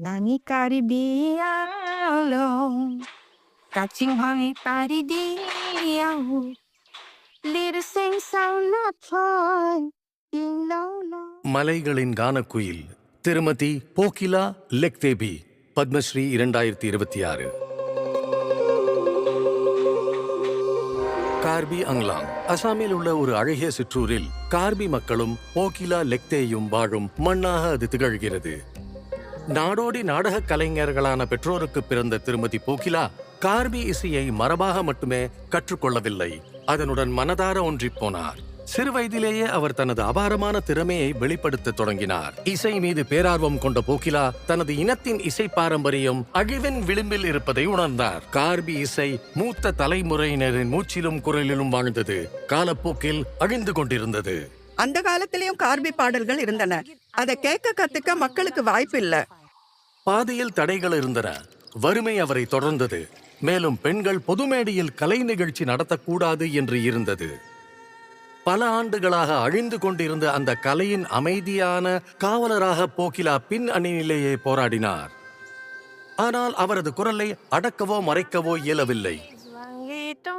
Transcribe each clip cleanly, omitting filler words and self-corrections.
Nani karibialo, catching honey paridio, little sing sound not toy, ilolo. மலைகளின் கானக்குயில் திருமதி போக்கிலா லெக்தேபி, பத்மஸ்ரீ 2026. கார்பி அங்லாங் அசாமில் உள்ள ஒரு அழகிய சிற்றூரில் கார்பி மக்களும் போக்கிலா லெக்தேயும் வாழும் மண்ணாக அது திகழ்கிறது. நாடோடி நாடக கலைஞர்களான பெற்றோருக்கு பிறந்த திருமதி போக்கிலா கார்பி இசையை மரபாக மட்டுமே கற்றுக்கொள்ளவில்லை, அதனுடன் மனதார ஒன்றிப் போனார். சிறு வயதிலேயே அவர் தனது அபாரமான திறமையை வெளிப்படுத்த தொடங்கினார். இசை மீது பேரார்வம் கொண்ட போக்கிலா தனது இனத்தின் இசை பாரம்பரியம் அழிவின் விளிம்பில் இருப்பதை உணர்ந்தார். கார்பி இசை மூத்த தலைமுறையினரின் மூச்சிலும் குரலிலும் வாழ்ந்தது, காலப்போக்கில் அழிந்து கொண்டிருந்தது. அந்த காலத்திலயும் கார்பி பாடல்கள் இருந்தன, அதை கேட்க கத்துக்க மக்களுக்கு வாய்ப்பு இல்ல. பாதையில் தடைகள் இருந்தன, வறுமை அவரை தொடர்ந்தது, மேலும் பெண்கள் பொது மேடையில் கலை நிகழ்ச்சி நடத்தக்கூடாது என்று இருந்தது. பல ஆண்டுகளாக அழிந்து கொண்டிருந்த அந்த கலையின் அமைதியான காவலராக போக்கிலா பின் அணியிலேயே போராடினார். ஆனால் அவரது குரலை அடக்கவோ மறைக்கவோ இயலவில்லை.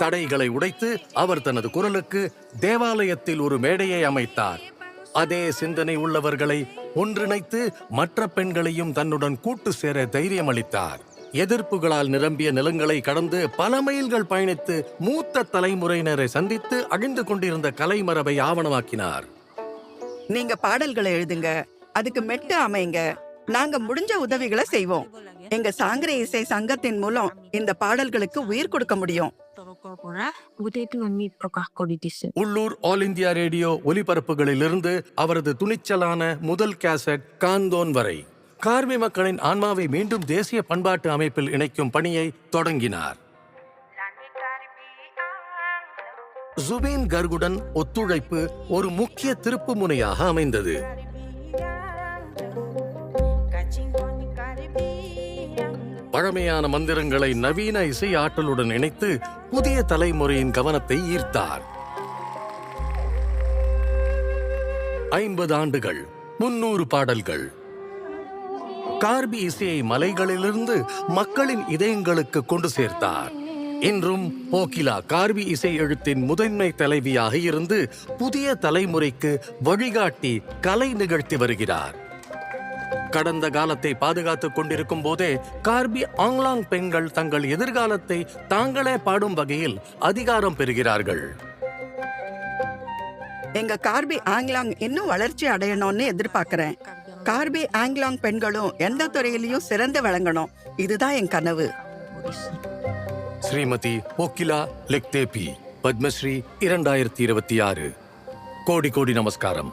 தடைகளை உடைத்து அவர் தனது குரலுக்கு தேவாலயத்தில் ஒரு மேடையை அமைத்தார். அதே சிந்தனை உள்ளவர்களை ஒன்றிணைத்து மற்ற பெண்களையும் தன்னுடன் கூட்டு சேர தைரியம் அளித்தார். எதிர்ப்புகளால் நிரம்பிய நிலங்களை கடந்து பல மைல்கள் பயணித்து மூத்த தலைமுறையினரை சந்தித்து அழிந்து கொண்டிருந்த கலை மரபை ஆவணமாக்கினார். நீங்க பாடல்களை எழுதுங்க, அதுக்கு மெட்டு அமைங்க, நாங்க முடிஞ்ச உதவிகளை செய்வோம். எங்க சாங்கரை இசை சங்கத்தின் மூலம் இந்த பாடல்களுக்கு உயிர் கொடுக்க முடியும். உள்ளூர் ஆல் இந்தியா ரேடியோ ஒலிபரப்புகளிலிருந்து அவரது துணிச்சலான முதல் கேசட் காந்தோன் வரை கார்பி மக்களின் ஆன்மாவை மீண்டும் தேசிய பண்பாட்டு அமைப்பில் இணைக்கும் பணியை தொடங்கினார். ஜுபீன் கர்குடன் ஒத்துழைப்பு ஒரு முக்கிய திருப்பு முனையாக அமைந்தது. பழமையான மந்திரங்களை நவீன இசை ஆற்றலுடன் இணைத்து புதிய தலைமுறையின் கவனத்தை ஈர்த்தார். 50 ஆண்டுகள், 300 பாடல்கள். கார்பி இசையை மலைகளிலிருந்து மக்களின் இதயங்களுக்கு கொண்டு சேர்த்தார். இன்றும் போக்கிலா கார்பி இசை எழுத்தின் முதன்மை தலைவியாக இருந்து புதிய தலைமுறைக்கு வழிகாட்டி கலை நிகழ்த்தி வருகிறார். கடந்த காலத்தை பாதுகாத்துக் கொண்டிருக்கும் போதே கார்பி ஆங்லாங் பெண்கள் தங்கள் எதிர்காலத்தை தாங்களே பாடும் வகையில் அதிகாரம் பெறுகிறார்கள். எங்க கார்பி ஆங்லாங் இன்னும் வளர்ச்சி அடையணும்னு எதிர்பார்க்கிறேன். கார்பி ஆங்லாங் பெண்களும் எந்த துறையிலையும் சிறந்து விளங்கணும், இதுதான் என் கனவு. ஸ்ரீமதி போக்கிலா லெக்தேபி, பத்மஸ்ரீ 2026. கோடி கோடி நமஸ்காரம்.